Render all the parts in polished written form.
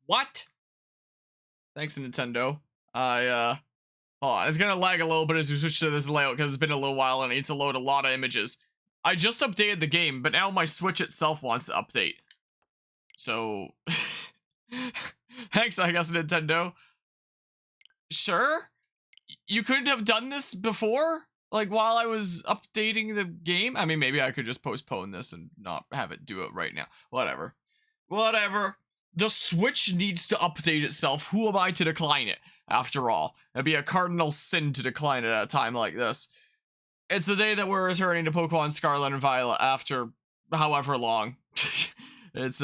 What? Thanks, Nintendo. Hold on. It's gonna lag a little bit as we switch to this layout because it's been a little while and it needs to load a lot of images. I just updated the game, but now my Switch itself wants to update. So, thanks, I guess, Nintendo. Sure? You couldn't have done this before? Like, while I was updating the game? I mean, maybe I could just postpone this and not have it do it right now. Whatever. Whatever. The Switch needs to update itself. Who am I to decline it? After all, it'd be a cardinal sin to decline it at a time like this. It's the day that we're returning to Pokémon Scarlet and Violet after however long. It's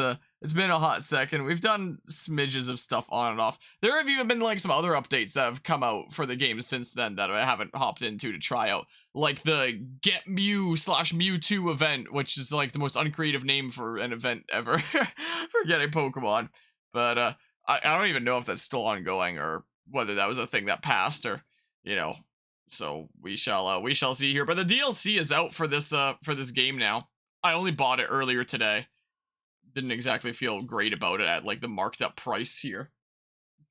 been a hot second. We've done smidges of stuff on and off. There have even been like some other updates that have come out for the game since then that I haven't hopped into to try out. Like the Get Mew / Mewtwo event, which is like the most uncreative name for an event ever for getting Pokemon. But I don't even know if that's still ongoing or whether that was a thing that passed or, you know. So we shall see here. But the DLC is out for this game now. I only bought it earlier today. Didn't exactly feel great about it at like the marked up price here.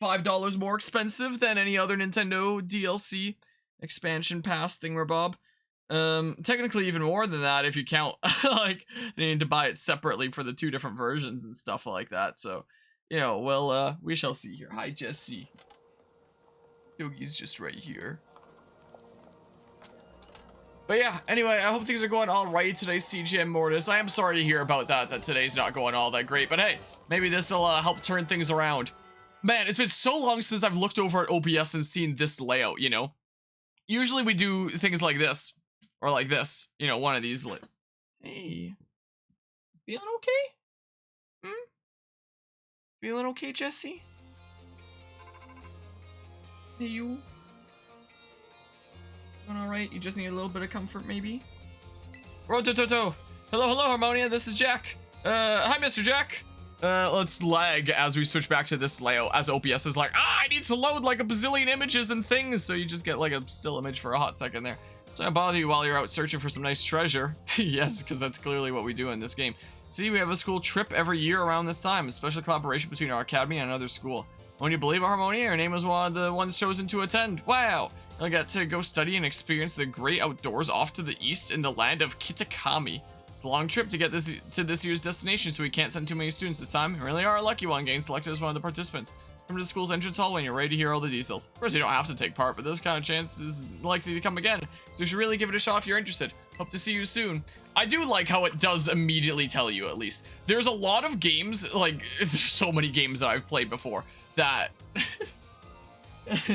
$5 more expensive than any other Nintendo DLC expansion pass thingamabob. Technically even more than that if you count like needing to buy it separately for the two different versions and stuff like that. So, you know, well, we shall see here. Hi, Jesse. Yogi's just right here. But yeah, anyway, I hope things are going all right today, CGM Mortis. I am sorry to hear about that today's not going all that great. But hey, maybe this will help turn things around. Man, it's been so long since I've looked over at OBS and seen this layout, you know? Usually we do things like this. Or like this. You know, one of these. Hey. Feeling okay? Feeling okay, Jesse? Hey, you? Alright, you just need a little bit of comfort, maybe? Rotototo! Hello, Harmonia, this is Jack. Hi, Mr. Jack. Let's lag as we switch back to this layout, as OBS is like, I need to load like a bazillion images and things, so you just get like a still image for a hot second there. So I bother you while you're out searching for some nice treasure. Yes, because that's clearly what we do in this game. See, we have a school trip every year around this time, a special collaboration between our academy and another school. When you believe it, Harmonia, your name was one of the ones chosen to attend. Wow! You'll get to go study and experience the great outdoors off to the east in the land of Kitakami. It's a long trip to get to this year's destination, so we can't send too many students this time. You really are a lucky one getting selected as one of the participants. Come to the school's entrance hall when you're ready to hear all the details. Of course, you don't have to take part, but this kind of chance is likely to come again, so you should really give it a shot if you're interested. Hope to see you soon. I do like how it does immediately tell you, at least. There's a lot of games, like, there's so many games that I've played before that...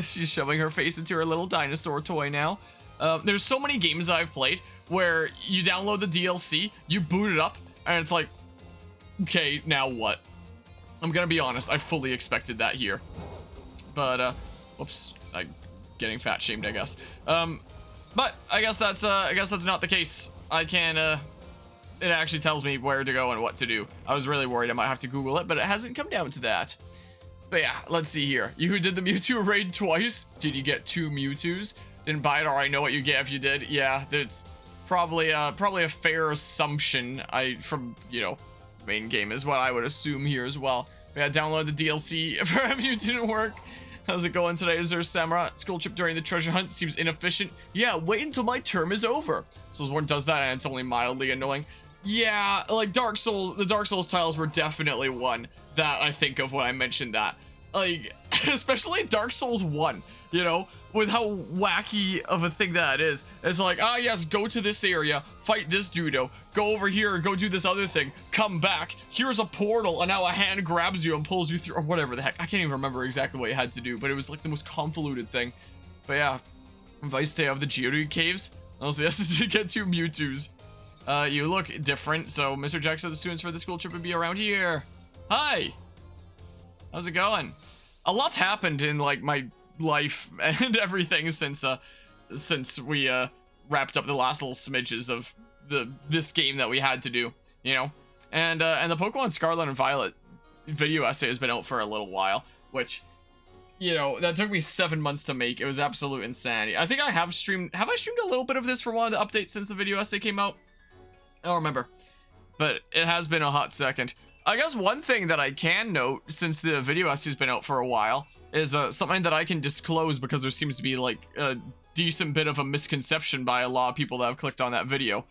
She's shoving her face into her little dinosaur toy now. There's so many games that I've played where you download the DLC, you boot it up, and it's like, okay, now what? I'm gonna be honest, I fully expected that here. But, whoops, I'm getting fat shamed, I guess. But I guess that's not the case. I can, it actually tells me where to go and what to do. I was really worried I might have to Google it, but it hasn't come down to that. But yeah, let's see here. You who did the Mewtwo raid twice? Did you get 2 Mewtwo's? Didn't buy it, or I know what you get if you did. Yeah, it's probably a fair assumption. From, you know, main game is what I would assume here as well. Yeah, download the DLC for Mew didn't work. How's it going today? Is there a Samurai? School trip during the treasure hunt seems inefficient. Yeah, wait until my term is over. So one does that and it's only mildly annoying. Yeah, like Dark Souls, the Dark Souls titles were definitely one that I think of when I mentioned that. Like, especially Dark Souls 1, you know, with how wacky of a thing that is. It's like, ah, yes, go to this area, fight this Judo, go over here, go do this other thing, come back, here's a portal, and now a hand grabs you and pulls you through, or whatever the heck. I can't even remember exactly what you had to do, but it was like the most convoluted thing. But yeah, advice stay out of the Geodude caves. Also, yes, to get 2 Mewtwo's. You look different, so Mr. Jack said the students for the school trip would be around here. Hi! How's it going? A lot's happened in, like, my life and everything since we, wrapped up the last little smidges of this game that we had to do, you know? And the Pokemon Scarlet and Violet video essay has been out for a little while, which, you know, that took me 7 months to make. It was absolute insanity. I think I have streamed a little bit of this for one of the updates since the video essay came out? I don't remember. but it has been a hot second. I guess one thing that I can note since the video essay's been out for a while is something that I can disclose because there seems to be like a decent bit of a misconception by a lot of people that have clicked on that video.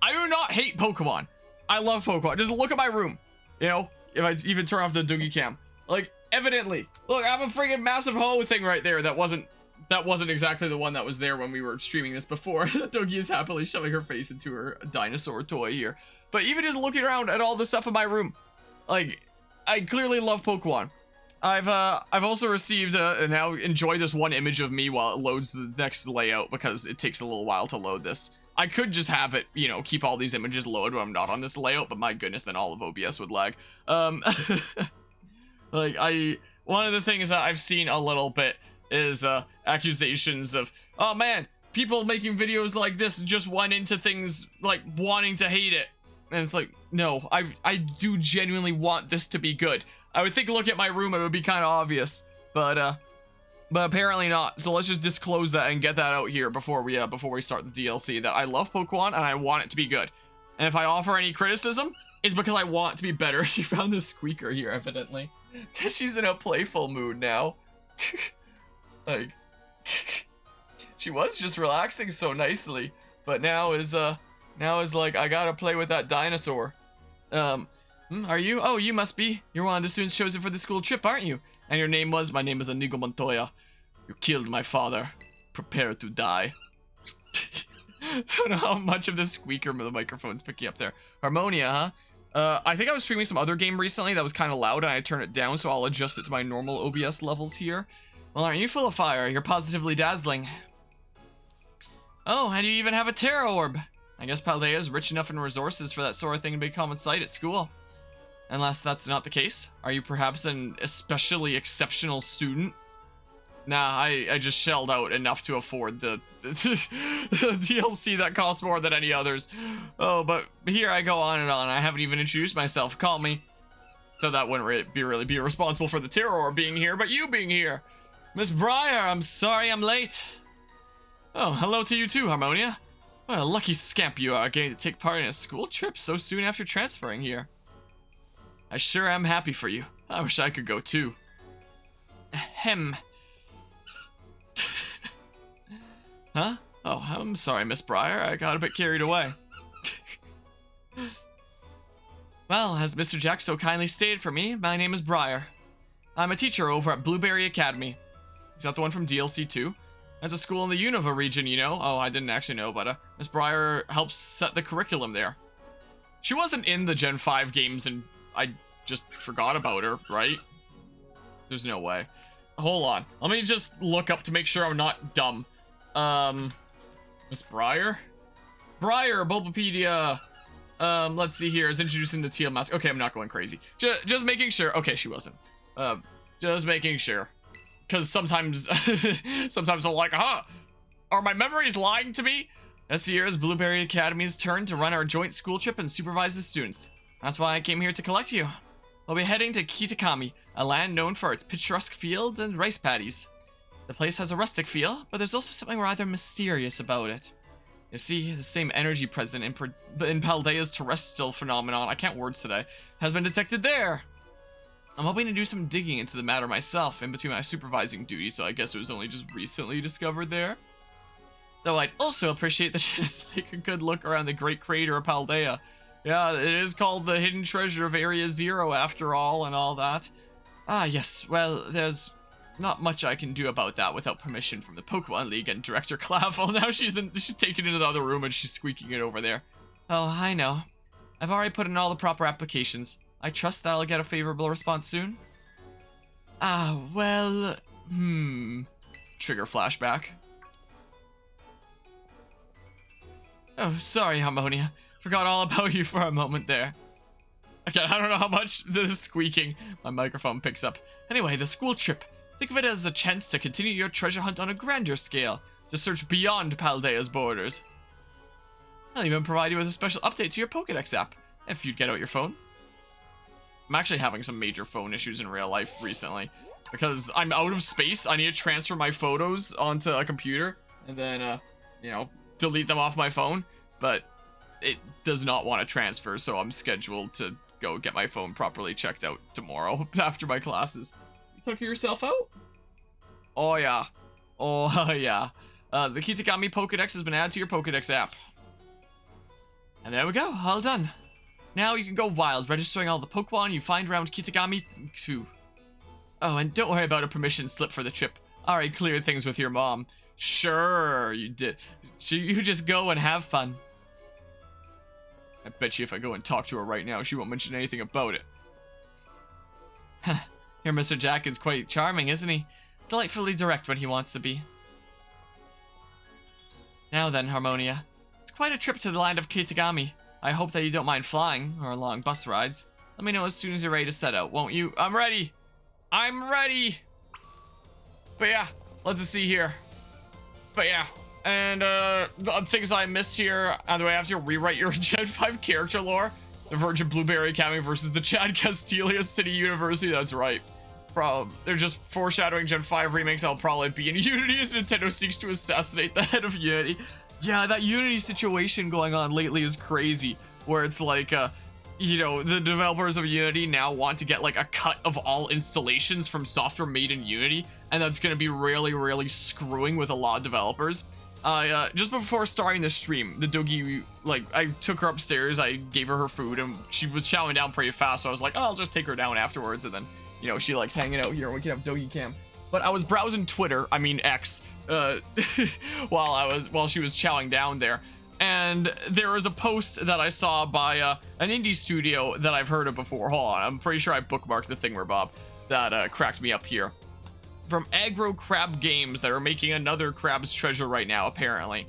I do not hate Pokemon. I love Pokemon. Just look at my room. You know, if I even turn off the Doogie cam. Like, evidently. Look, I have a freaking massive hoe thing right there that wasn't exactly the one that was there when we were streaming this before. Doogie is happily shoving her face into her dinosaur toy here. But even just looking around at all the stuff in my room, like, I clearly love Pokemon. I've also received and now enjoy this one image of me while it loads the next layout because it takes a little while to load this. I could just have it, you know, keep all these images loaded when I'm not on this layout, but my goodness, then all of OBS would lag. Like, one of the things that I've seen a little bit is accusations of, oh man, people making videos like this just went into things like wanting to hate it. And it's like, no, I do genuinely want this to be good. I would think look at my room, it would be kind of obvious, but apparently not. So let's just disclose that and get that out here before we start the DLC, that I love Pokemon and I want it to be good. And if I offer any criticism, it's because I want it to be better. She found this squeaker here, evidently. Because she's in a playful mood now. Like, she was just relaxing so nicely, but now is like, I gotta play with that dinosaur. Are you? Oh, you must be. You're one of the students chosen for the school trip, aren't you? And your name was? My name is Inigo Montoya. You killed my father. Prepare to die. Don't know how much of the squeaker the microphone's picking up there. Harmonia, huh? I think I was streaming some other game recently that was kind of loud and I turned it down, so I'll adjust it to my normal OBS levels here. Well, aren't you full of fire? You're positively dazzling. Oh, and you even have a Terra Orb. I guess Paldea is rich enough in resources for that sort of thing to be a common sight at school. Unless that's not the case. Are you perhaps an especially exceptional student? Nah, I just shelled out enough to afford the DLC that costs more than any others. Oh, but here I go on and on. I haven't even introduced myself. Call me. So that wouldn't really be responsible for the Terror being here, but you being here. Miss Briar, I'm sorry I'm late. Oh, hello to you too, Harmonia. What a lucky scamp you are, getting to take part in a school trip so soon after transferring here. I sure am happy for you. I wish I could go too. Ahem. Huh? Oh, I'm sorry, Miss Briar. I got a bit carried away. Well, as Mr. Jack so kindly stated for me, my name is Briar. I'm a teacher over at Blueberry Academy. Is that the one from DLC 2? That's a school in the Unova region, you know? Oh, I didn't actually know, but Miss Briar helps set the curriculum there. She wasn't in the Gen 5 games and I just forgot about her, right? There's no way. Hold on. Let me just look up to make sure I'm not dumb. Miss Briar? Briar, Bulbapedia. Let's see here. Is introducing the Teal mask. Okay, I'm not going crazy. Just making sure. Okay, she wasn't. Just making sure. Because sometimes, sometimes I'm like, are my memories lying to me? This year is Blueberry Academy's turn to run our joint school trip and supervise the students. That's why I came here to collect you. We'll be heading to Kitakami, a land known for its picturesque fields and rice paddies. The place has a rustic feel, but there's also something rather mysterious about it. You see, the same energy present in Paldea's terrestrial phenomenon, I can't words today, has been detected there. I'm hoping to do some digging into the matter myself in between my supervising duties, so I guess it was only just recently discovered there. Though I'd also appreciate the chance to take a good look around the great crater of Paldea. Yeah, it is called the hidden treasure of Area Zero after all and all that. Ah, yes, well, there's not much I can do about that without permission from the Pokemon League and Director Clavel. Now she's taken into the other room and she's squeaking it over there. Oh, I know. I've already put in all the proper applications. I trust that I'll get a favorable response soon. Ah, well, Trigger flashback. Oh, sorry, Harmonia. Forgot all about you for a moment there. Again, I don't know how much this squeaking my microphone picks up. Anyway, the school trip. Think of it as a chance to continue your treasure hunt on a grander scale, to search beyond Paldea's borders. I'll even provide you with a special update to your Pokédex app, if you'd get out your phone. I'm actually having some major phone issues in real life recently, because I'm out of space. I need to transfer my photos onto a computer, and then, you know, delete them off my phone, but it does not want to transfer, so I'm scheduled to go get my phone properly checked out tomorrow after my classes. You took yourself out? Oh yeah. Oh yeah. The Kitakami Pokédex has been added to your Pokédex app. And there we go, all done. Now you can go wild, registering all the Pokemon you find around Kitakami. Phew. Oh, and don't worry about a permission slip for the trip. I already cleared things with your mom. Sure, you did. So you just go and have fun. I bet you if I go and talk to her right now, she won't mention anything about it. Your Mr. Jack is quite charming, isn't he? Delightfully direct when he wants to be. Now then, Harmonia. It's quite a trip to the land of Kitakami. I hope that you don't mind flying, or long bus rides. Let me know as soon as you're ready to set out, won't you? I'm ready! I'm ready! But yeah, let's just see here. But yeah, and the things I missed here, do I have to rewrite your Gen 5 character lore? The Virgin Blueberry Academy versus the Chad Castilia City University, that's right. They're just foreshadowing Gen 5 remakes that'll probably be in Unity as Nintendo seeks to assassinate the head of Unity. Yeah, that Unity situation going on lately is crazy, where it's like, you know, the developers of Unity now want to get like a cut of all installations from software made in Unity, and that's going to be really, really screwing with a lot of developers. Just before starting the stream, the doggy, like, I took her upstairs, I gave her food, and she was chowing down pretty fast, so I was like, oh, I'll just take her down afterwards, and then, you know, she likes hanging out here, and we can have doggy cam. But I was browsing Twitter, I mean X, while she was chowing down there. And there was a post that I saw by an indie studio that I've heard of before. Hold on, I'm pretty sure I bookmarked the thingamabob that cracked me up here. From Aggro Crab Games that are making another Crab's Treasure right now, apparently.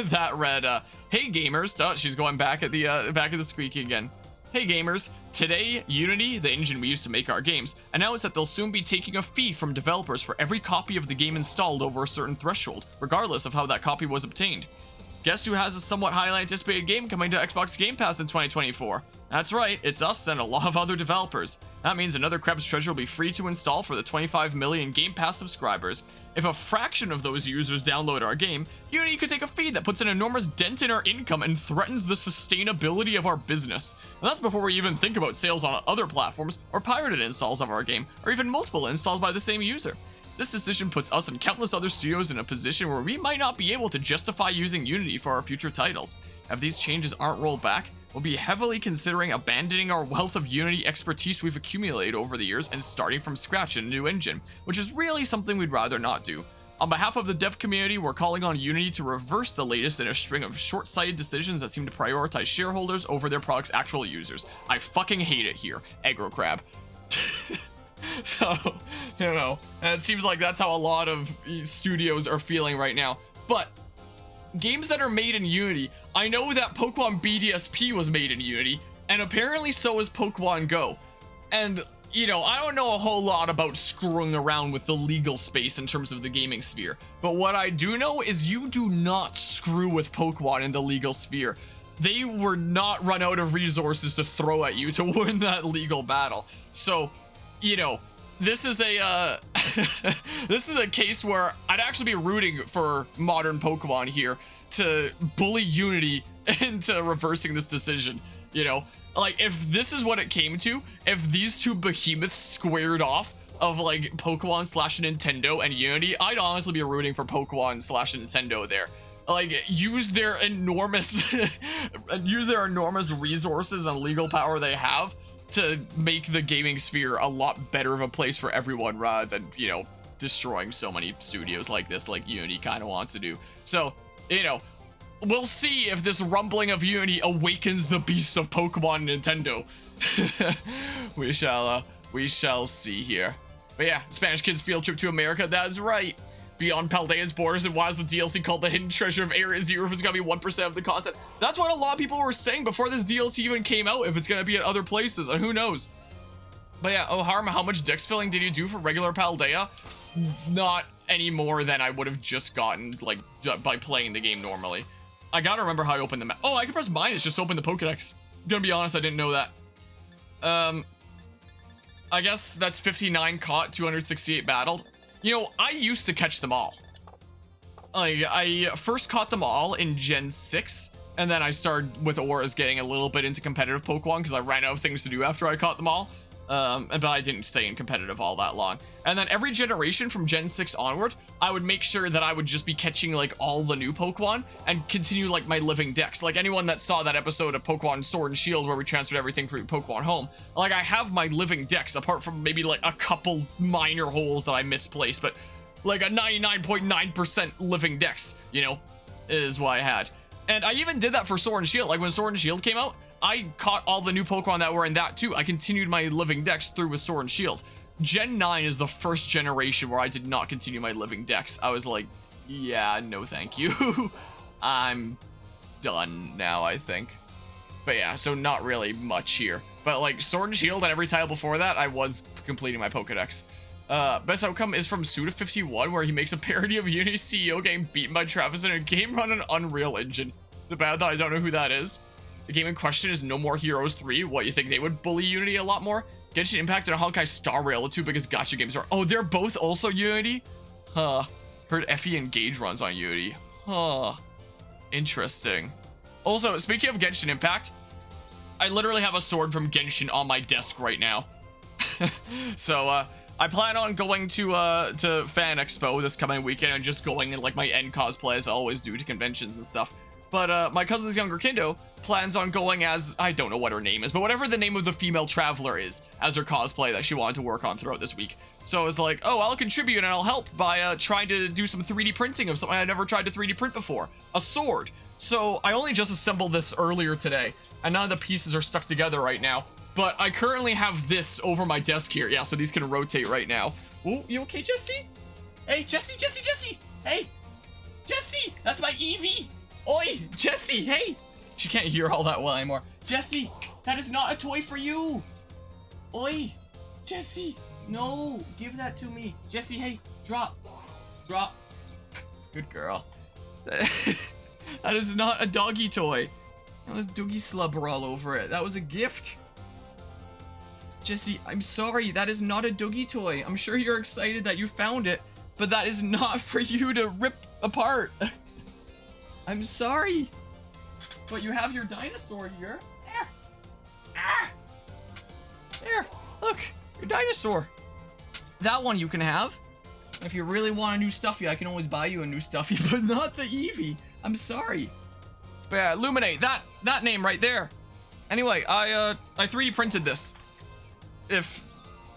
That read, hey gamers, she's going back at the squeaky again. Hey gamers, today Unity, the engine we use to make our games, announced that they'll soon be taking a fee from developers for every copy of the game installed over a certain threshold, regardless of how that copy was obtained. Guess who has a somewhat highly anticipated game coming to Xbox Game Pass in 2024? That's right, it's us and a lot of other developers. That means another Crab's Treasure will be free to install for the 25 million Game Pass subscribers. If a fraction of those users download our game, Unity could take a fee that puts an enormous dent in our income and threatens the sustainability of our business. And that's before we even think about sales on other platforms, or pirated installs of our game, or even multiple installs by the same user. This decision puts us and countless other studios in a position where we might not be able to justify using Unity for our future titles. If these changes aren't rolled back, we'll be heavily considering abandoning our wealth of Unity expertise we've accumulated over the years and starting from scratch in a new engine, which is really something we'd rather not do. On behalf of the dev community, we're calling on Unity to reverse the latest in a string of short-sighted decisions that seem to prioritize shareholders over their product's actual users. I fucking hate it here, Aggro Crab. So, you know, and it seems like that's how a lot of studios are feeling right now. But games that are made in Unity, I know that Pokemon BDSP was made in Unity, and apparently so is Pokemon Go. And, you know, I don't know a whole lot about screwing around with the legal space in terms of the gaming sphere. But what I do know is you do not screw with Pokemon in the legal sphere. They were not run out of resources to throw at you to win that legal battle. So, you know, this is a this is a case where I'd actually be rooting for modern Pokemon here to bully Unity into reversing this decision. You know, like if this is what it came to, if these two behemoths squared off of like Pokemon / Nintendo and Unity, I'd honestly be rooting for Pokemon / Nintendo there. Like use their enormous resources and legal power they have to make the gaming sphere a lot better of a place for everyone rather than, you know, destroying so many studios like this, like Unity kind of wants to do. So, you know, we'll see if this rumbling of Unity awakens the beast of Pokemon Nintendo. We shall see here. But yeah, Spanish kids field trip to America, that's right. Beyond Paldea's borders, and why is the DLC called the Hidden Treasure of Area Zero if it's gonna be 1% of the content? That's what a lot of people were saying before this DLC even came out, if it's gonna be at other places, and who knows? But yeah, oh Harm, how much dex filling did you do for regular Paldea? Not any more than I would have just gotten, like, by playing the game normally. I gotta remember how I opened the map. Oh, I can press minus just to open the Pokedex. Gonna be honest, I didn't know that. I guess that's 59 caught, 268 battled. You know, I used to catch them all. I first caught them all in Gen 6, And then I started with auras getting a little bit into competitive Pokemon because I ran out of things to do after I caught them all. But I didn't stay in competitive all that long. And then every generation from Gen 6 onward, I would make sure that I would just be catching like all the new Pokemon and continue like my living dex. Like anyone that saw that episode of Pokemon Sword and Shield where we transferred everything from Pokemon Home, like I have my living dex apart from maybe like a couple minor holes that I misplaced, but like a 99.9% living dex, you know, is what I had. And I even did that for Sword and Shield. Like when Sword and Shield came out, I caught all the new Pokemon that were in that too. I continued my living dex through with Sword and Shield. Gen 9 is the first generation where I did not continue my living dex. I was like, yeah, no thank you. I'm done now, I think. But yeah, so not really much here. But like Sword and Shield and every title before that, I was completing my Pokedex. Best outcome is from Suda51, where he makes a parody of Unity CEO getting beaten by Travis in a game run on Unreal Engine. It's bad that I don't know who that is. The game in question is No More Heroes 3. What, you think they would bully Unity a lot more? Genshin Impact and Honkai Star Rail, the two biggest gacha games are. Oh, they're both also Unity? Huh. Heard Effie and Gage runs on Unity. Huh. Interesting. Also, speaking of Genshin Impact, I literally have a sword from Genshin on my desk right now. So, I plan on going to Fan Expo this coming weekend and just going in like my end cosplay as I always do to conventions and stuff. But my cousin's younger kiddo plans on going as, I don't know what her name is, but whatever the name of the female traveler is as her cosplay that she wanted to work on throughout this week. So I was like, oh, I'll contribute and I'll help by trying to do some 3D printing of something I never tried to 3D print before. A sword. So I only just assembled this earlier today, and none of the pieces are stuck together right now. But I currently have this over my desk here. Yeah, so these can rotate right now. Oh, you okay, Jesse? Hey, Jesse! Hey! Jesse! That's my Eevee! Oi! Jesse, hey! She can't hear all that well anymore. Jesse! That is not a toy for you! Oi! Jesse! No! Give that to me! Jesse, hey! Drop! Drop! Good girl. That is not a doggy toy. That was doogie slubber all over it. That was a gift. Jesse, I'm sorry, that is not a doogie toy. I'm sure you're excited that you found it, but that is not for you to rip apart. I'm sorry. But you have your dinosaur here. There. Ah. There, look, your dinosaur. That one you can have. If you really want a new Stuffy, I can always buy you a new Stuffy, but not the Eevee. I'm sorry. But yeah, Illuminate, that name right there. Anyway, I 3D printed this. If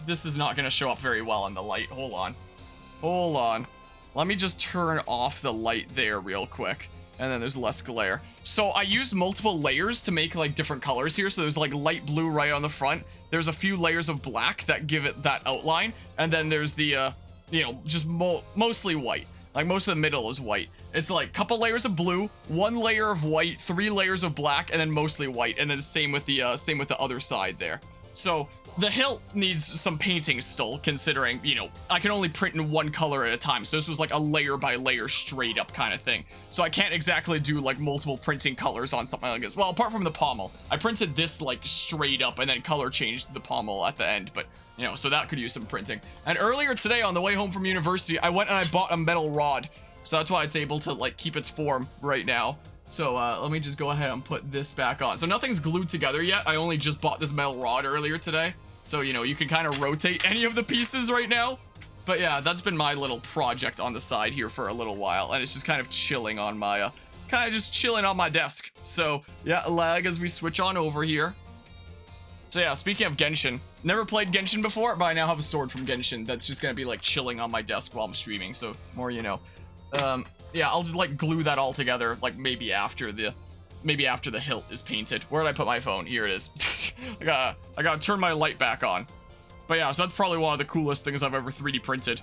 this is not gonna show up very well in the light, hold on. Let me just turn off the light there real quick, and then there's less glare. So I used multiple layers to make like different colors here. So there's like light blue right on the front. There's a few layers of black that give it that outline, and then there's the you know, just mostly white. Like most of the middle is white. It's like a couple layers of blue, one layer of white, 3 layers of black, and then mostly white. And then same with the other side there. So the hilt needs some painting still, considering, you know, I can only print in one color at a time. So this was like a layer by layer straight up kind of thing. So I can't exactly do like multiple printing colors on something like this. Well, apart from the pommel. I printed this like straight up and then color changed the pommel at the end, but you know, so that could use some printing. And earlier today on the way home from university, I went and I bought a metal rod. So that's why it's able to like keep its form right now. So let me just go ahead and put this back on. So nothing's glued together yet. I only just bought this metal rod earlier today. So, you know, you can kind of rotate any of the pieces right now. But yeah, that's been my little project on the side here for a little while. And it's just kind of chilling on my, kind of just chilling on my desk. So yeah, lag as we switch on over here. So yeah, speaking of Genshin, never played Genshin before, but I now have a sword from Genshin that's just gonna be like chilling on my desk while I'm streaming. So more, you know. Yeah, I'll just like glue that all together, like maybe after the hilt is painted. Where did I put my phone? Here it is. I gotta turn my light back on. But yeah, so that's probably one of the coolest things I've ever 3D printed.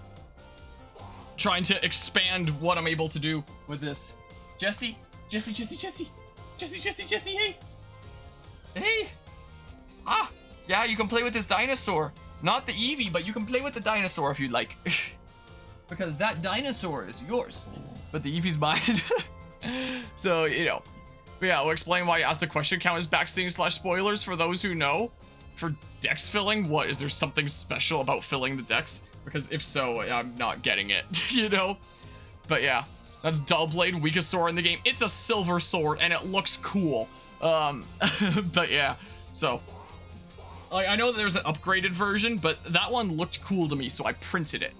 Trying to expand what I'm able to do with this. Jesse, hey. Hey. Ah, yeah, you can play with this dinosaur. Not the Eevee, but you can play with the dinosaur if you'd like. Because that dinosaur is yours, but the Eevee's mine. So, you know. But yeah, we'll explain why I asked the question. Count as backseating / spoilers for those who know. For dex filling, what? Is there something special about filling the dex? Because if so, I'm not getting it, you know? But yeah. That's dull blade, weakest sword in the game. It's a silver sword and it looks cool. But yeah, so I know that there's an upgraded version, but that one looked cool to me, so I printed it.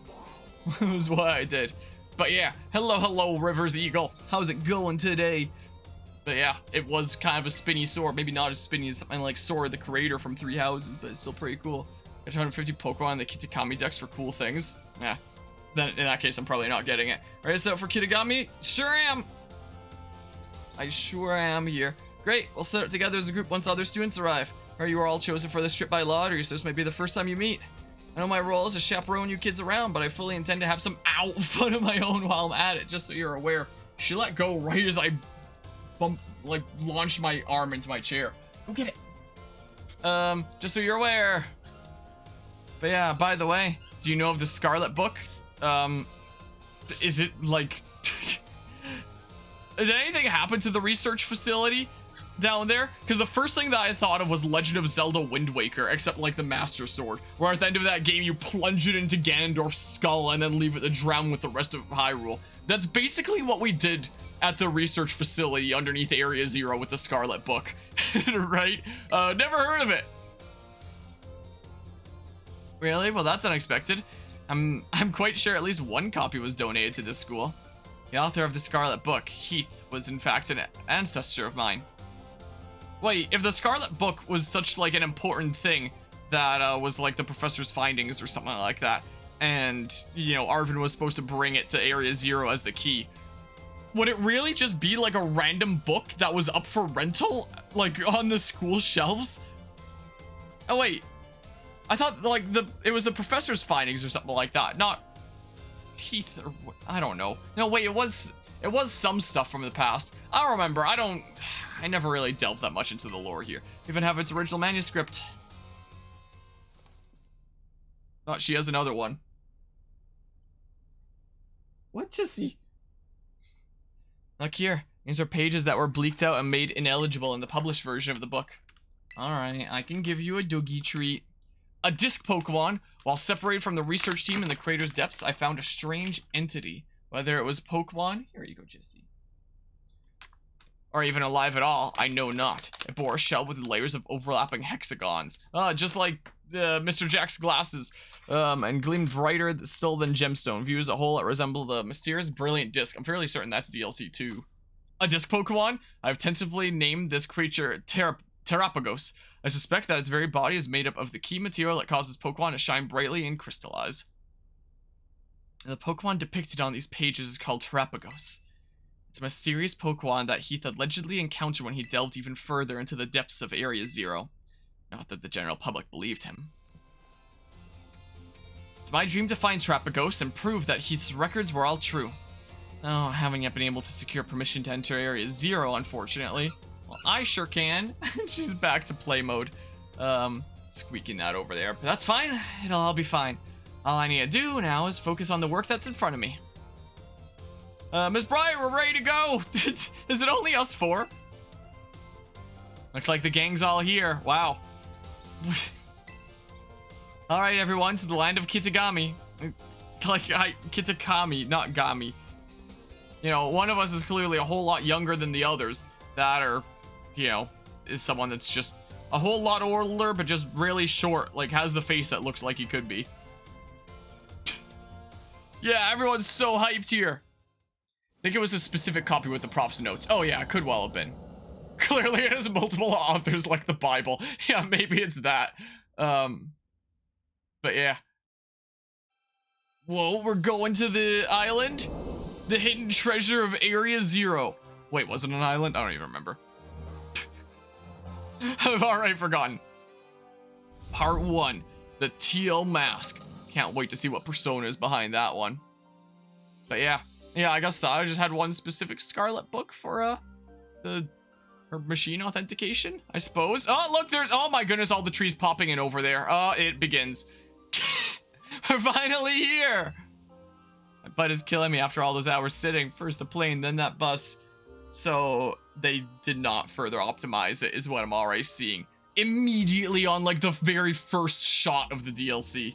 Was what I did. But yeah, hello, Rivers Eagle. How's it going today? But yeah, it was kind of a spinny sword. Maybe not as spinny as something like Sword, the creator from Three Houses, but it's still pretty cool. Got 250 Pokemon in the Kitakami decks for cool things. Yeah, then in that case, I'm probably not getting it. Ready to set up for Kitakami? Sure am. I sure am here. Great, we'll set it together as a group once other students arrive. Are you all chosen for this trip by lot, or this might be the first time you meet? I know my role is to chaperone you kids around, but I fully intend to have some fun of my own while I'm at it, just so you're aware. She let go right as I launched my arm into my chair. Go get it. Just so you're aware. But yeah, by the way, do you know of the Scarlet book? Is it like... Did anything happen to the research facility down there? Because the first thing that I thought of was Legend of Zelda Wind Waker, except like the Master Sword, where at the end of that game you plunge it into Ganondorf's skull and then leave it to drown with the rest of Hyrule. That's basically what we did at the research facility underneath Area Zero with the Scarlet book. Right? Never heard of it. Really? Well, that's unexpected. I'm quite sure at least one copy was donated to this school. The author of the Scarlet book, Heath, was in fact an ancestor of mine. Wait, if the Scarlet book was such like an important thing that was like the professor's findings or something like that, and you know Arvin was supposed to bring it to Area Zero as the key, would it really just be like a random book that was up for rental, like on the school shelves? Oh wait, I thought like it was the professor's findings or something like that, not Heath or I don't know. No wait, it was some stuff from the past. I don't remember. I never really delved that much into the lore here. Even have its original manuscript. Oh, she has another one. What, Jesse? Look here. These are pages that were bleaked out and made ineligible in the published version of the book. Alright, I can give you a doogie treat. A disc Pokemon. While separated from the research team in the crater's depths, I found a strange entity. Whether it was Pokemon, here you go, Jesse, or even alive at all, I know not. It bore a shell with layers of overlapping hexagons. Just like Mr. Jack's glasses, and gleamed brighter still than gemstone. Viewed as a whole, it resembled a mysterious, brilliant disc. I'm fairly certain that's DLC 2. A disc Pokemon? I've tentatively named this creature Terapagos. I suspect that its very body is made up of the key material that causes Pokemon to shine brightly and crystallize. The Pokemon depicted on these pages is called Terapagos. It's a mysterious Pokemon that Heath allegedly encountered when he delved even further into the depths of Area Zero. Not that the general public believed him. It's my dream to find Terapagos and prove that Heath's records were all true. Oh, I haven't yet been able to secure permission to enter Area Zero, unfortunately. Well, I sure can. She's back to play mode. Squeaking that over there, but that's fine. It'll all be fine. All I need to do now is focus on the work that's in front of me. Miss Bryant, we're ready to go. Is it only us four? Looks like the gang's all here. Wow. All right, everyone, to the land of Kitakami. Kitakami, not Gami. You know, one of us is clearly a whole lot younger than the others. That or, you know, is someone that's just a whole lot older, but just really short. Like, has the face that looks like he could be. Yeah, everyone's so hyped here. I think it was a specific copy with the prof's notes. Oh yeah, it could well have been. Clearly it has multiple authors like the Bible. Yeah, maybe it's that. But yeah. Whoa, we're going to the island? The hidden treasure of Area Zero. Wait, was it an island? I don't even remember. I've already forgotten. Part 1, the Teal Mask. Can't wait to see what persona is behind that one. But yeah, I guess I just had one specific Scarlet book for her machine authentication, I suppose. Oh, look, oh my goodness, all the trees popping in over there. Oh, it begins. We're finally here. My butt is killing me after all those hours sitting. First the plane, then that bus. So they did not further optimize it, is what I'm already seeing. Immediately on like the very first shot of the DLC.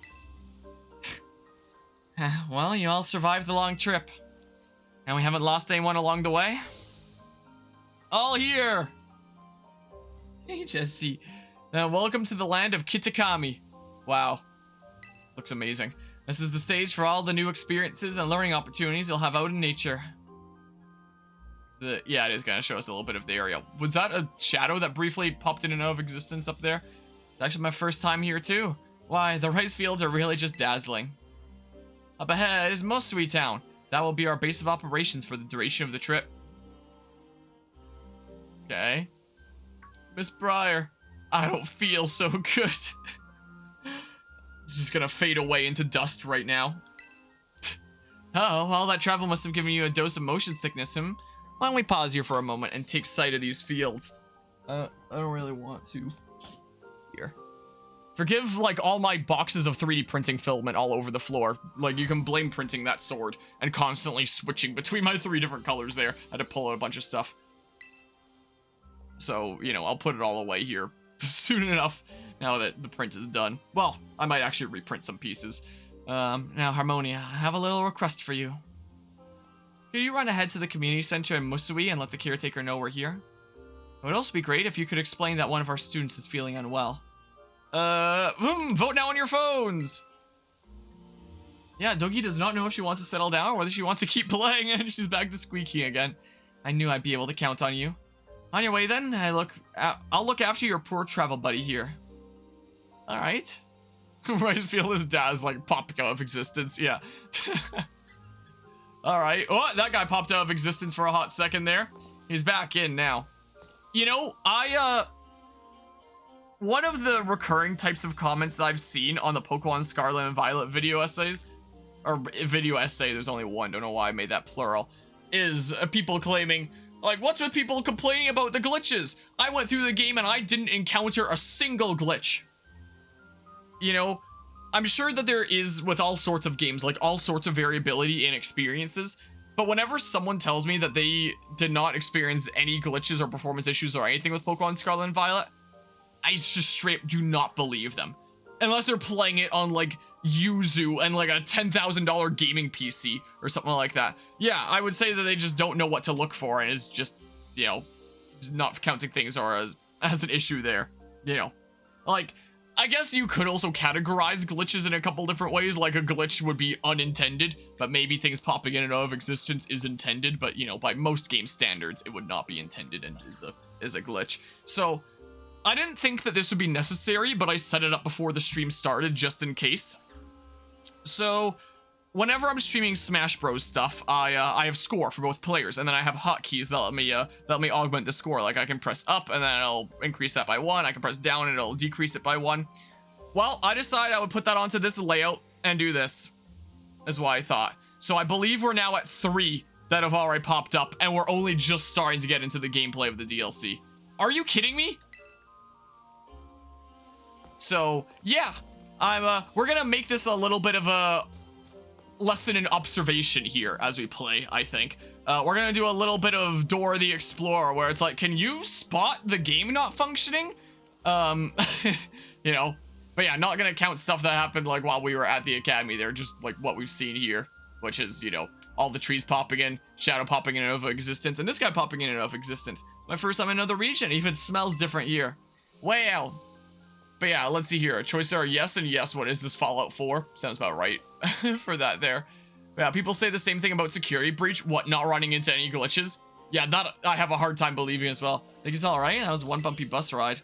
Well, you all survived the long trip. And we haven't lost anyone along the way? All here! Hey, Jesse. Welcome to the land of Kitakami. Wow. Looks amazing. This is the stage for all the new experiences and learning opportunities you'll have out in nature. Yeah, it is going to show us a little bit of the area. Was that a shadow that briefly popped in and out of existence up there? It's actually my first time here, too. Why, the rice fields are really just dazzling. Up ahead is Mosui Town. That will be our base of operations for the duration of the trip. Okay. Miss Briar, I don't feel so good. It's just gonna fade away into dust right now. Oh, all that travel must have given you a dose of motion sickness, Why don't we pause here for a moment and take sight of these fields? I don't really want to. Here. Forgive, like, all my boxes of 3D printing filament all over the floor. Like, you can blame printing that sword and constantly switching between my 3 different colors there. I had to pull out a bunch of stuff. So, you know, I'll put it all away here soon enough now that the print is done. Well, I might actually reprint some pieces. Now, Harmonia, I have a little request for you. Could you run ahead to the community center in Musui and let the caretaker know we're here? It would also be great if you could explain that one of our students is feeling unwell. Vote now on your phones! Yeah, Dogi does not know if she wants to settle down or whether she wants to keep playing, and she's back to squeaking again. I knew I'd be able to count on you. On your way then, I'll look after your poor travel buddy here. Alright. Right, feel this Daz like popping out of existence, yeah. Alright, oh, that guy popped out of existence for a hot second there. He's back in now. You know, one of the recurring types of comments that I've seen on the Pokémon Scarlet and Violet video essays, or video essay, there's only one, don't know why I made that plural, is people claiming, like, what's with people complaining about the glitches? I went through the game and I didn't encounter a single glitch. You know, I'm sure that there is with all sorts of games, like all sorts of variability in experiences, but whenever someone tells me that they did not experience any glitches or performance issues or anything with Pokemon Scarlet and Violet, I just straight do not believe them. Unless they're playing it on, like, Yuzu and, like, a $10,000 gaming PC or something like that. Yeah, I would say that they just don't know what to look for and is just, you know, not counting things or as an issue there. You know, like, I guess you could also categorize glitches in a couple different ways. Like, a glitch would be unintended, but maybe things popping in and out of existence is intended. But, you know, by most game standards, it would not be intended and is a glitch. So I didn't think that this would be necessary, but I set it up before the stream started just in case. So whenever I'm streaming Smash Bros stuff, I have score for both players, and then I have hotkeys that let me augment the score. Like, I can press up and then it'll increase that by 1. I can press down and it'll decrease it by 1. Well, I decided I would put that onto this layout and do this, is what I thought. So I believe we're now at 3 that have already popped up, and we're only just starting to get into the gameplay of the DLC. Are you kidding me? So, yeah, we're gonna make this a little bit of a lesson in observation here as we play, I think. We're gonna do a little bit of Dora the Explorer, where it's like, can you spot the game not functioning? You know, but yeah, not gonna count stuff that happened, like, while we were at the academy there, just, like, what we've seen here, which is, you know, all the trees popping in, shadow popping in and out of existence, and this guy popping in and out of existence. It's my first time in another region, even smells different here. Wow. But yeah, let's see here. Choices are yes and yes. What is this Fallout 4? Sounds about right for that there. But yeah, people say the same thing about security breach. What, not running into any glitches? Yeah, that I have a hard time believing as well. I think it's alright. That was one bumpy bus ride.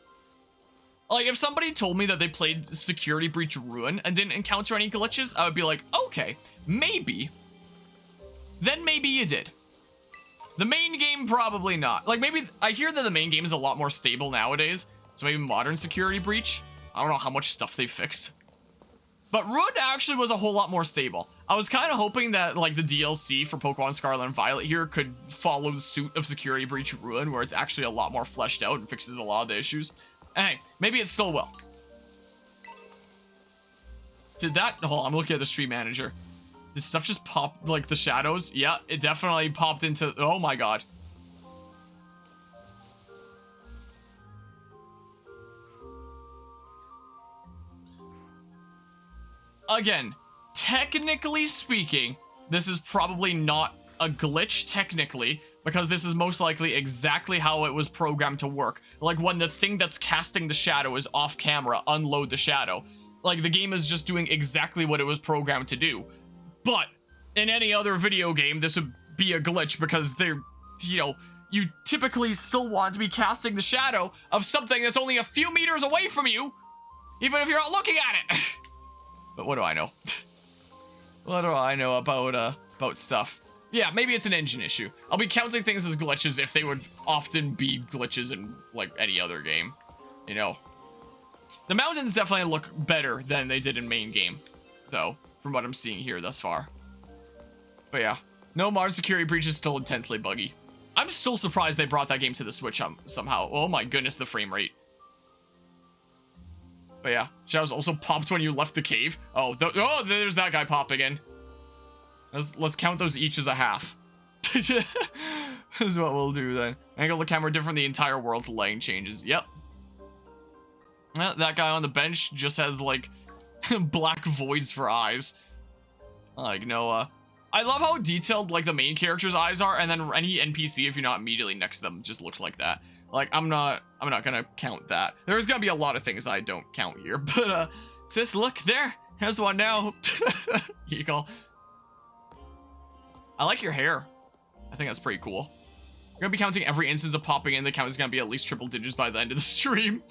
Like, if somebody told me that they played Security Breach Ruin and didn't encounter any glitches, I would be like, okay, maybe. Then maybe you did. The main game, probably not. Like, maybe, I hear that the main game is a lot more stable nowadays. So maybe modern Security Breach? I don't know how much stuff they fixed. But Ruin actually was a whole lot more stable. I was kind of hoping that, like, the DLC for Pokemon Scarlet and Violet here could follow the suit of Security Breach Ruin, where it's actually a lot more fleshed out and fixes a lot of the issues. And hey, maybe it still will. Did that... Hold on, I'm looking at the stream manager. Did stuff just pop, like, the shadows? Yeah, it definitely popped into... Oh my god. Again, technically speaking, this is probably not a glitch technically, because this is most likely exactly how it was programmed to work. Like when the thing that's casting the shadow is off camera, unload the shadow. Like the game is just doing exactly what it was programmed to do. But in any other video game, this would be a glitch because they're, you know, you typically still want to be casting the shadow of something that's only a few meters away from you, even if you're not looking at it. But what do I know? What do I know about stuff? Yeah, maybe it's an engine issue. I'll be counting things as glitches if they would often be glitches in, like, any other game. You know? The mountains definitely look better than they did in main game, though, from what I'm seeing here thus far. But yeah. No, Mars security breach is still intensely buggy. I'm still surprised they brought that game to the Switch somehow. Oh my goodness, the frame rate. But yeah, shadows also popped when you left the cave. Oh, there's that guy popping in. Let's count those each as a half. Is what we'll do then. Angle the camera different, the entire world's lighting changes. Yep. That guy on the bench just has like black voids for eyes. Like Noah. I love how detailed like the main character's eyes are, and then any NPC, if you're not immediately next to them, just looks like that. Like I'm not gonna count that. There's gonna be a lot of things I don't count here, but sis, look there's one now. Eagle. I like your hair. I think that's pretty cool. We're gonna be counting every instance of popping in. The count is gonna be at least triple digits by the end of the stream.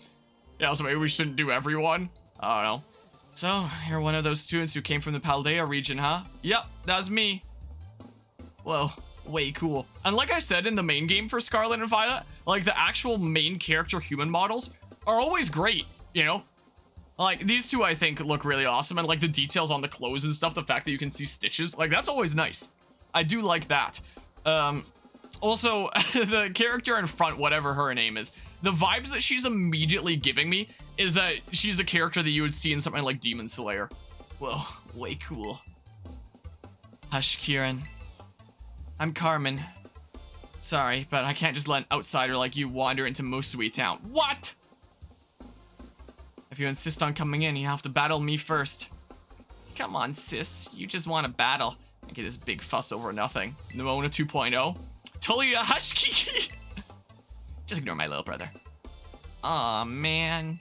Yeah, so maybe we shouldn't do everyone. I don't know. So, you're one of those students who came from the Paldea region, huh? Yep, that's me. Whoa, way cool. And like I said in the main game for Scarlet and Violet, like the actual main character human models are always great, you know? Like, these two I think look really awesome, and like the details on the clothes and stuff, the fact that you can see stitches, like that's always nice. I do like that. Also, the character in front, whatever her name is, the vibes that she's immediately giving me is that she's a character that you would see in something like Demon Slayer. Whoa, way cool. Hush, Kieran. I'm Carmine. Sorry, but I can't just let an outsider like you wander into Musui Town. What? If you insist on coming in, you have to battle me first. Come on, sis. You just want to battle. And get this big fuss over nothing. Nimona 2.0. Totally a hush, Kiki. Just ignore my little brother. Aw, man.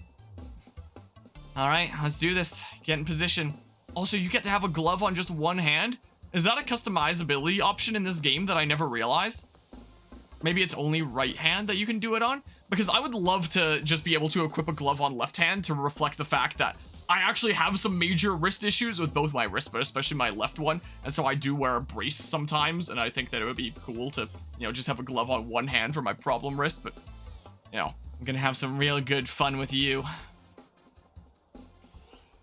Alright, let's do this. Get in position. Also, you get to have a glove on just one hand? Is that a customizability option in this game that I never realized? Maybe it's only right hand that you can do it on? Because I would love to just be able to equip a glove on left hand to reflect the fact that I actually have some major wrist issues with both my wrists, but especially my left one. And so I do wear a brace sometimes, and I think that it would be cool to, you know, just have a glove on one hand for my problem wrist. But, you know, I'm gonna have some real good fun with you.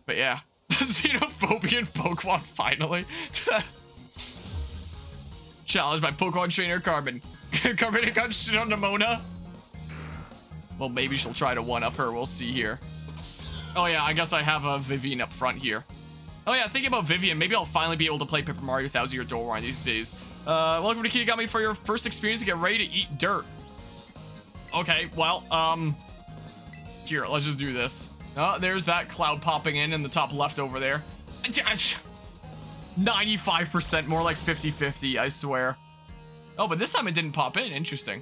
But yeah, xenophobia in Pokemon finally. Challenged by Pokemon trainer Carmine. Carmine got shit on Nimona. Well, maybe she'll try to one-up her. We'll see here. Oh yeah, I guess I have a Vivian up front here. Oh yeah, thinking about Vivian, maybe I'll finally be able to play Paper Mario Thousand Year Door one these days. Welcome to Kitakami for your first experience to get ready to eat dirt. Okay, well, here, let's just do this. Oh, there's that cloud popping in the top left over there. 95%, more like 50-50, I swear. Oh, but this time it didn't pop in, interesting.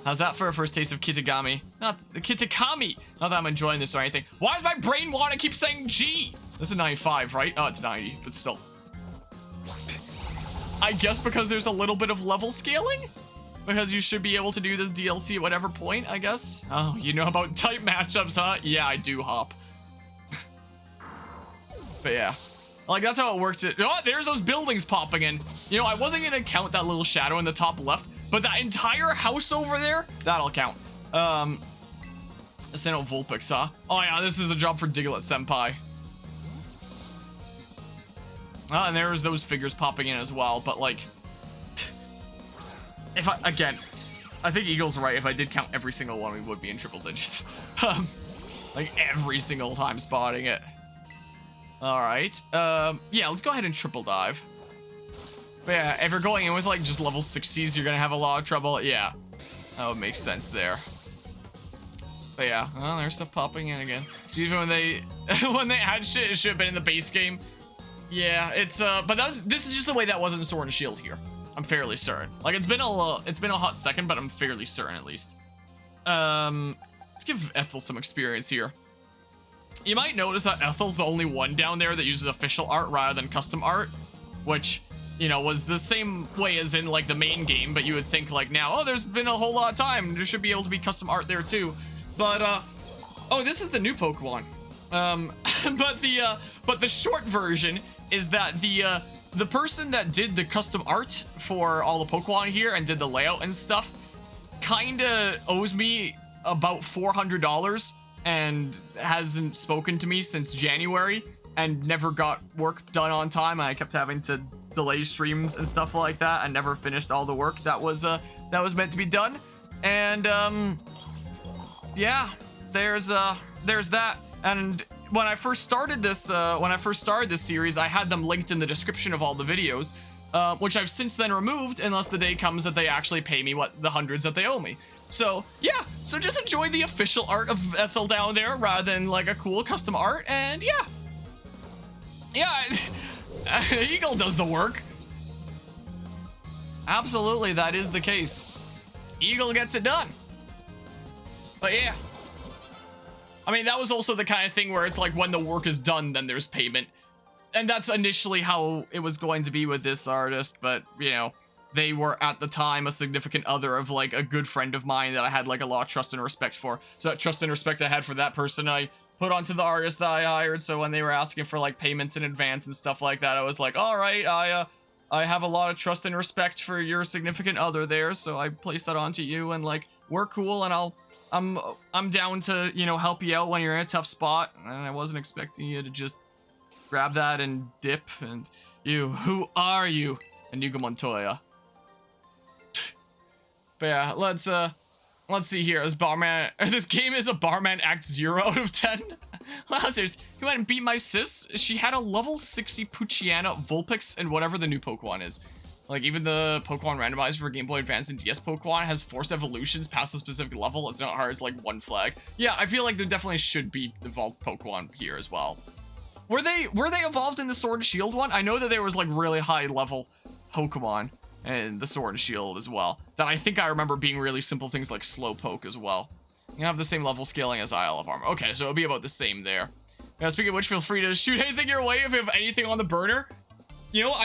How's that for a first taste of Kitakami? Not the Kitakami. Not that I'm enjoying this or anything. Why does my brain want to keep saying G? This is 95, right? Oh, it's 90, but still. I guess because there's a little bit of level scaling? Because you should be able to do this DLC at whatever point, I guess. Oh, you know about type matchups, huh? Yeah, I do, Hop. But yeah. Like, that's how it worked. Oh, there's those buildings popping in. You know, I wasn't going to count that little shadow in the top left, but that entire house over there, that'll count. This ain't no Vulpix, huh? Oh yeah, this is a job for Diglett Senpai. Oh, and there's those figures popping in as well, but like... If I, again, I think Eagle's right. If I did count every single one, we would be in triple digits. Like every single time spotting it. Alright, yeah, let's go ahead and triple dive. But yeah, if you're going in with like just level 60s, you're gonna have a lot of trouble. Yeah, that would make sense there. But yeah, well, there's stuff popping in again. Even when they when they add shit, it should have been in the base game. Yeah, it's but this is just the way that was in Sword and Shield here. I'm fairly certain. Like, it's been a hot second, but I'm fairly certain at least. Let's give Ethel some experience here. You might notice that Ethel's the only one down there that uses official art rather than custom art, which, you know, was the same way as in, like, the main game, but you would think, like, now, oh, there's been a whole lot of time. There should be able to be custom art there, too. But, oh, this is the new Pokemon. But the short version is that the person that did the custom art for all the Pokemon here and did the layout and stuff kinda owes me about $400 and hasn't spoken to me since January and never got work done on time. I kept having to delay streams and stuff like that and never finished all the work that was meant to be done. And yeah, there's that. And when I first started this series, I had them linked in the description of all the videos, which I've since then removed unless the day comes that they actually pay me the hundreds that they owe me. So yeah, so just enjoy the official art of Ethel down there rather than like a cool custom art, and yeah, Eagle does the work. Absolutely, that is the case. Eagle gets it done. But yeah. I mean, that was also the kind of thing where it's like when the work is done, then there's payment. And that's initially how it was going to be with this artist, but, you know, they were at the time a significant other of like a good friend of mine that I had like a lot of trust and respect for. So that trust and respect I had for that person, I put onto the artist that I hired. So when they were asking for like payments in advance and stuff like that, I was like, all right, I have a lot of trust and respect for your significant other there. So I placed that onto you, and like, we're cool, and I'm down to, you know, help you out when you're in a tough spot. And I wasn't expecting you to just grab that and dip. And you, who are you? Inigo Montoya. But yeah, let's see here. This game is a Barman Act 0 out of 10. Wowzers, you went and beat my sis. She had a level 60 Poochyena, Vulpix, and whatever the new Pokemon is. Like, even the Pokemon randomizer for Game Boy Advance and DS Pokemon has forced evolutions past a specific level. It's not hard, it's like one flag. Yeah, I feel like there definitely should be evolved Pokemon here as well. Were they evolved in the Sword and Shield one? I know that there was like really high level Pokemon in the Sword and Shield as well, that I think I remember being really simple things like Slowpoke as well. You have the same level scaling as Isle of Armor. Okay, so it'll be about the same there. Now, speaking of which, feel free to shoot anything your way if you have anything on the burner. You know what?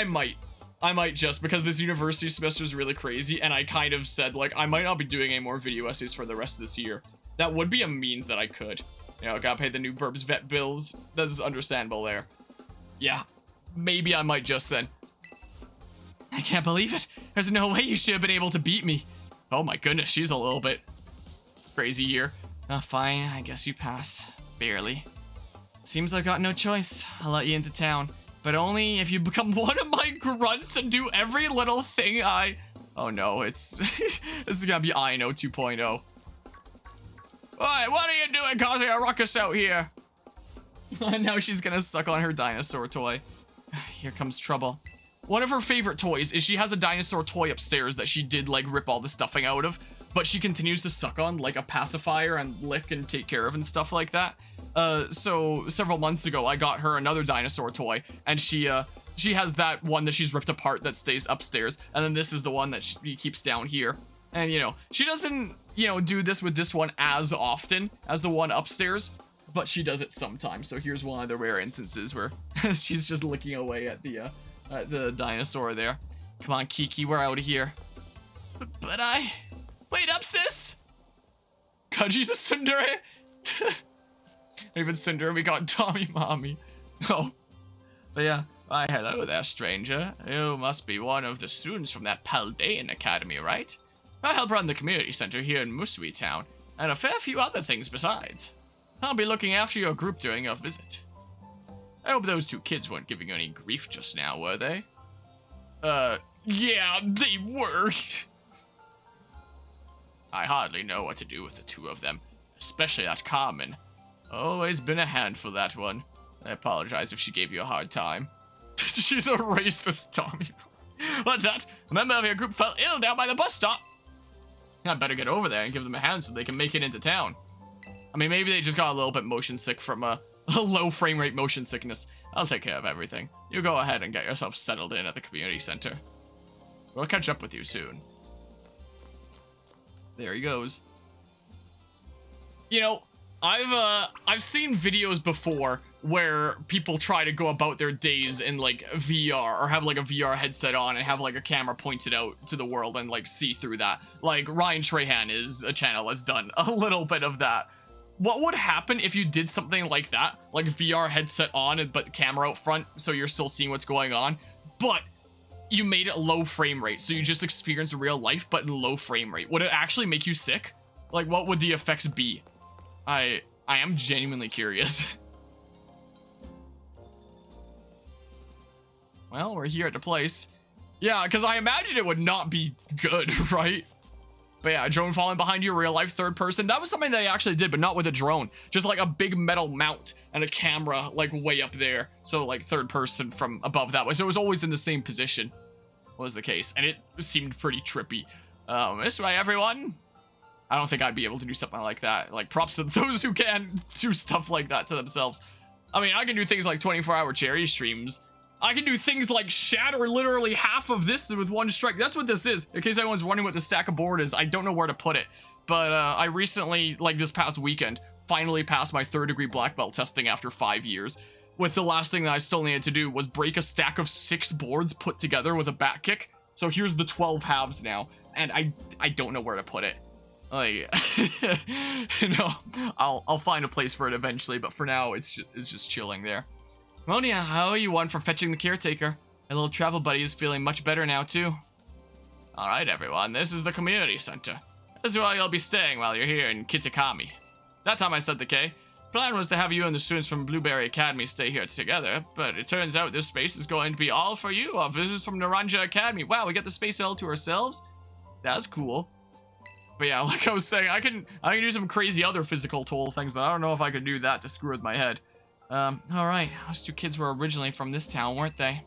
I might just, because this university semester is really crazy, and I kind of said, like, I might not be doing any more video essays for the rest of this year. That would be a means that I could. You know, gotta pay the new Burbs vet bills. That's understandable there. Yeah, maybe I might just then. I can't believe it. There's no way you should have been able to beat me. Oh my goodness, she's a little bit crazy here. Oh, fine, I guess you pass. Barely. Seems I've got no choice. I'll let you into town. But only if you become one of my grunts and do every little thing Oh no, it's... this is gonna be I Know 2.0. Alright, what are you doing causing a ruckus out here? Now she's gonna suck on her dinosaur toy. Here comes trouble. One of her favorite toys is she has a dinosaur toy upstairs that she did like rip all the stuffing out of, but she continues to suck on like a pacifier and lick and take care of and stuff like that. So several months ago, I got her another dinosaur toy, and she has that one that she's ripped apart that stays upstairs, and then this is the one that she keeps down here. And, you know, she doesn't, you know, do this with this one as often as the one upstairs, but she does it sometimes. So here's one of the rare instances where she's just licking away at the dinosaur there. Come on, Kiki, we're out of here. But wait up, sis! God, she's a tsundere! Even tsundere, we got Tommy Mommy. Oh. But yeah. Why, hello there, stranger. You must be one of the students from that Paldean Academy, right? I help run the community center here in Musui Town, and a fair few other things besides. I'll be looking after your group during your visit. I hope those two kids weren't giving you any grief just now, were they? Yeah, they were. I hardly know what to do with the two of them, especially that Carmen. Always been a handful, that one. I apologize if she gave you a hard time. She's a racist, Tommy. What's that? A member of your group fell ill down by the bus stop. I better get over there and give them a hand so they can make it into town. I mean, maybe they just got a little bit motion sick from a low frame rate motion sickness. I'll take care of everything. You go ahead and get yourself settled in at the community center. We'll catch up with you soon. There he goes. You know, I've seen videos before where people try to go about their days in like VR or have like a VR headset on and have like a camera pointed out to the world and like see through that. Like Ryan Trahan is a channel that's done a little bit of that. What would happen if you did something like that? Like VR headset on but camera out front so you're still seeing what's going on, but you made it low frame rate, so you just experience real life but in low frame rate. Would it actually make you sick? Like what would the effects be? I am genuinely curious. Well, we're here at the place. Yeah, because I imagine it would not be good, right? But yeah, a drone falling behind you, real life third person. That was something they actually did, but not with a drone. Just like a big metal mount and a camera like way up there. So like third person from above that way. So it was always in the same position was the case. And it seemed pretty trippy. This way, everyone. I don't think I'd be able to do something like that. Like props to those who can do stuff like that to themselves. I mean, I can do things like 24-hour cherry streams. I can do things like shatter literally half of this with one strike. That's what this is. In case anyone's wondering what the stack of board is, I don't know where to put it. But I recently, like this past weekend, finally passed my 3rd degree black belt testing after 5 years. With the last thing that I still needed to do was break a stack of 6 boards put together with a back kick. So here's the 12 halves now. And I don't know where to put it. Like, you know, I'll find a place for it eventually, but for now it's just chilling there. Monia, how are you one for fetching the caretaker? My little travel buddy is feeling much better now too. Alright everyone, this is the community center. This is where you'll be staying while you're here in Kitakami. That time I said the K. Plan was to have you and the students from Blueberry Academy stay here together, but it turns out this space is going to be all for you, our visitors from Naranja Academy. Wow, we got the space all to ourselves? That's cool. But yeah, like I was saying, I can do some crazy other physical toll things, but I don't know if I could do that to screw with my head. Alright, those 2 kids were originally from this town, weren't they?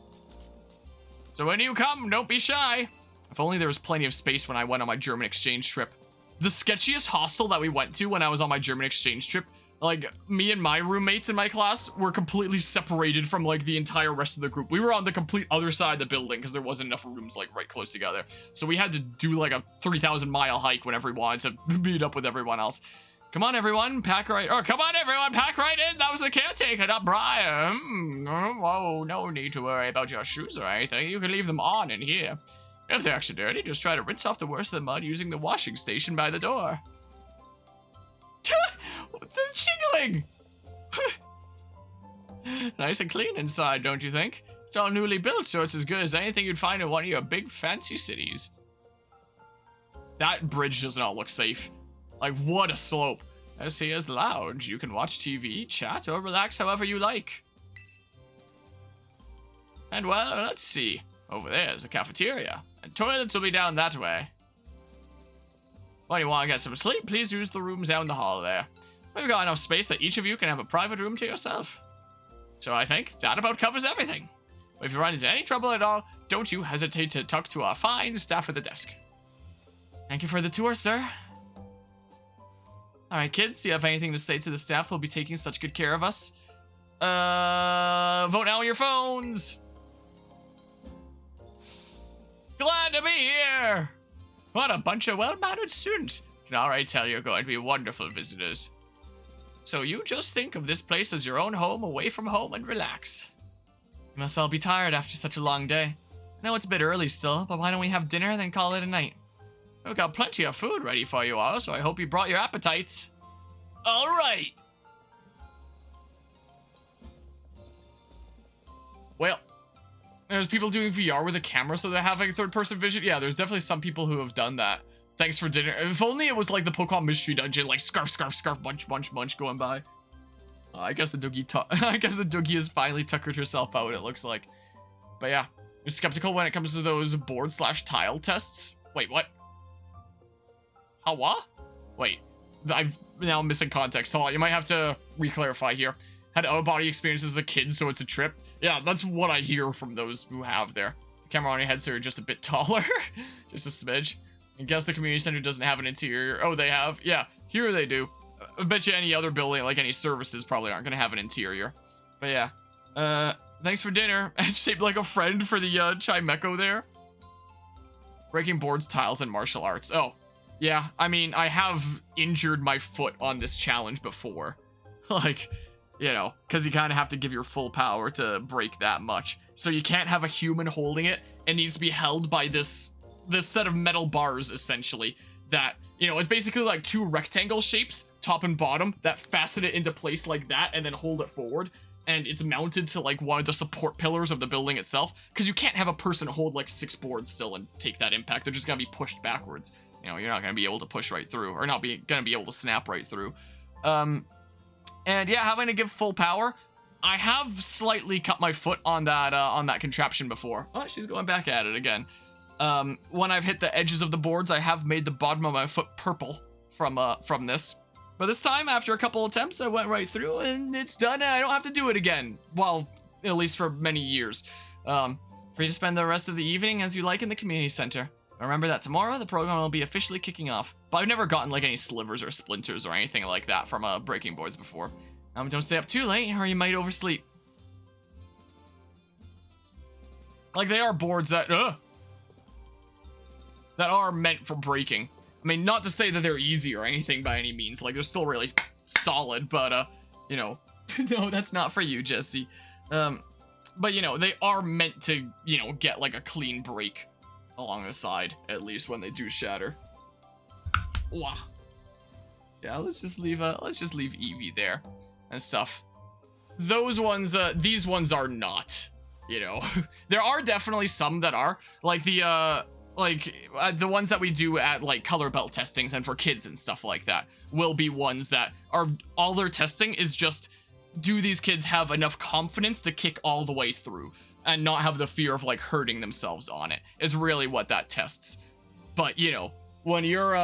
So when you come, don't be shy. If only there was plenty of space when I went on my German exchange trip. The sketchiest hostel that we went to when I was on my German exchange trip, like, me and my roommates in my class were completely separated from, like, the entire rest of the group. We were on the complete other side of the building because there wasn't enough rooms, like, right close together. So we had to do, like, a 3,000-mile hike whenever we wanted to meet up with everyone else. Come on, everyone, pack right... Oh, come on, everyone, pack right in! That was the caretaker, not Brian. Whoa, no need to worry about your shoes or anything. You can leave them on in here. If they're extra dirty, just try to rinse off the worst of the mud using the washing station by the door. The shingling! Nice and clean inside, don't you think? It's all newly built, so it's as good as anything you'd find in one of your big fancy cities. That bridge does not look safe. Like, what a slope. This here's the lounge. You can watch TV, chat, or relax however you like. And well, let's see. Over there's a cafeteria, and toilets will be down that way. When you want to get some sleep, please use the rooms down the hall there. We've got enough space that each of you can have a private room to yourself. So I think that about covers everything. If you run into any trouble at all, don't you hesitate to talk to our fine staff at the desk. Thank you for the tour, sir. Alright, kids, do you have anything to say to the staff who'll be taking such good care of us? Vote now on your phones! Glad to be here! What a bunch of well-mannered students. Can already tell you're going to be wonderful visitors. So you just think of this place as your own home away from home and relax. You must all be tired after such a long day. I know it's a bit early still, but why don't we have dinner and then call it a night? We've got plenty of food ready for you all, so I hope you brought your appetites. Alright! Well, there's people doing VR with a camera so they're having third-person vision. Yeah, there's definitely some people who have done that. Thanks for dinner. If only it was like the Pokemon Mystery Dungeon, like scarf, scarf, scarf, bunch, bunch, bunch going by. I guess the Doogie has finally tuckered herself out, it looks like. But yeah, you're skeptical when it comes to those board/tile tests. Wait, what? How what? Wait, I'm now missing context. Hold on, you might have to re-clarify here. Had out-of-body experiences as a kid, so it's a trip. Yeah, that's what I hear from those who have there. The camera on your head, so you're just a bit taller. Just a smidge. I guess the community center doesn't have an interior. Oh, they have? Yeah, here they do. I bet you any other building, like any services, probably aren't going to have an interior. But yeah. Thanks for dinner. Shaped like a friend for the Chimeco there. Breaking boards, tiles, and martial arts. Oh, yeah. I mean, I have injured my foot on this challenge before. Like, you know, because you kind of have to give your full power to break that much. So you can't have a human holding it. It needs to be held by this set of metal bars, essentially, that, you know, it's basically like 2 rectangle shapes, top and bottom, that fasten it into place like that and then hold it forward. And it's mounted to like one of the support pillars of the building itself, because you can't have a person hold like 6 boards still and take that impact. They're just gonna be pushed backwards. You know, you're not gonna be able to push right through, or gonna be able to snap right through. And yeah, having to give full power. I have slightly cut my foot on that contraption before. Oh, she's going back at it again. When I've hit the edges of the boards, I have made the bottom of my foot purple from this. But this time, after a couple attempts, I went right through and it's done, and I don't have to do it again. Well, at least for many years. Free to spend the rest of the evening as you like in the community center. Remember that tomorrow, the program will be officially kicking off. But I've never gotten like any slivers or splinters or anything like that from breaking boards before. Don't stay up too late or you might oversleep. Like, they are boards that are meant for breaking. I mean, not to say that they're easy or anything by any means. Like, they're still really solid, but, you know. No, that's not for you, Jesse. But, you know, they are meant to, you know, get, like, a clean break along the side, at least when they do shatter. Wow. Yeah, let's just leave Eevee there and stuff. Those ones, these ones are not, you know. There are definitely some that are, like the ones that we do at like color belt testings and for kids and stuff like that will be ones that are, all their testing is just, do these kids have enough confidence to kick all the way through and not have the fear of like hurting themselves on it, is really what that tests. But you know, when you're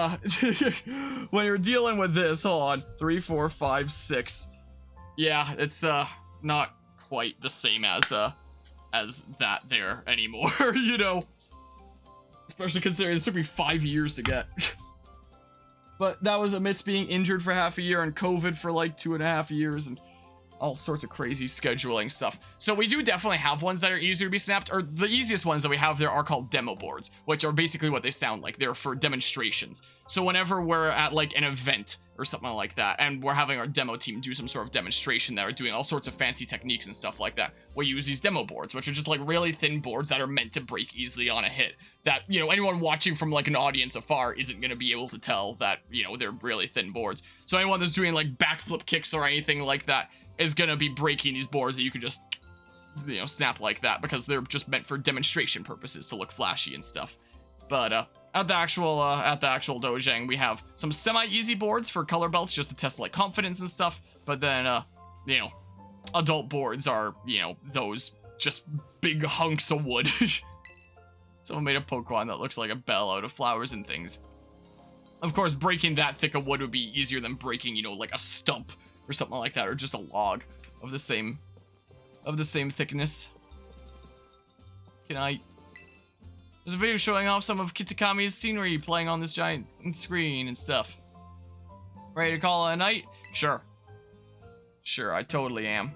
when you're dealing with this, hold on, 3, 4, 5, 6, yeah, it's not quite the same as that there anymore. You know, especially considering this took me 5 years to get. But that was amidst being injured for half a year and COVID for like 2.5 years and all sorts of crazy scheduling stuff. So we do definitely have ones that are easier to be snapped, or the easiest ones that we have there are called demo boards, which are basically what they sound like. They're for demonstrations. So whenever we're at like an event or something like that, and we're having our demo team do some sort of demonstration that are doing all sorts of fancy techniques and stuff like that, we use these demo boards, which are just like really thin boards that are meant to break easily on a hit. That, you know, anyone watching from like an audience afar isn't going to be able to tell that, you know, they're really thin boards. So anyone that's doing like backflip kicks or anything like that is gonna be breaking these boards that you can just, you know, snap like that, because they're just meant for demonstration purposes to look flashy and stuff. But at the actual dojang, we have some semi-easy boards for color belts just to test like confidence and stuff. But then you know, adult boards are, you know, those just big hunks of wood. Someone made a Pokemon that looks like a bell out of flowers and things. Of course, breaking that thick of wood would be easier than breaking, you know, like a stump or something like that, or just a log of the same thickness. There's a video showing off some of Kitakami's scenery playing on this giant screen and stuff. Ready to call it a night? Sure, I totally am.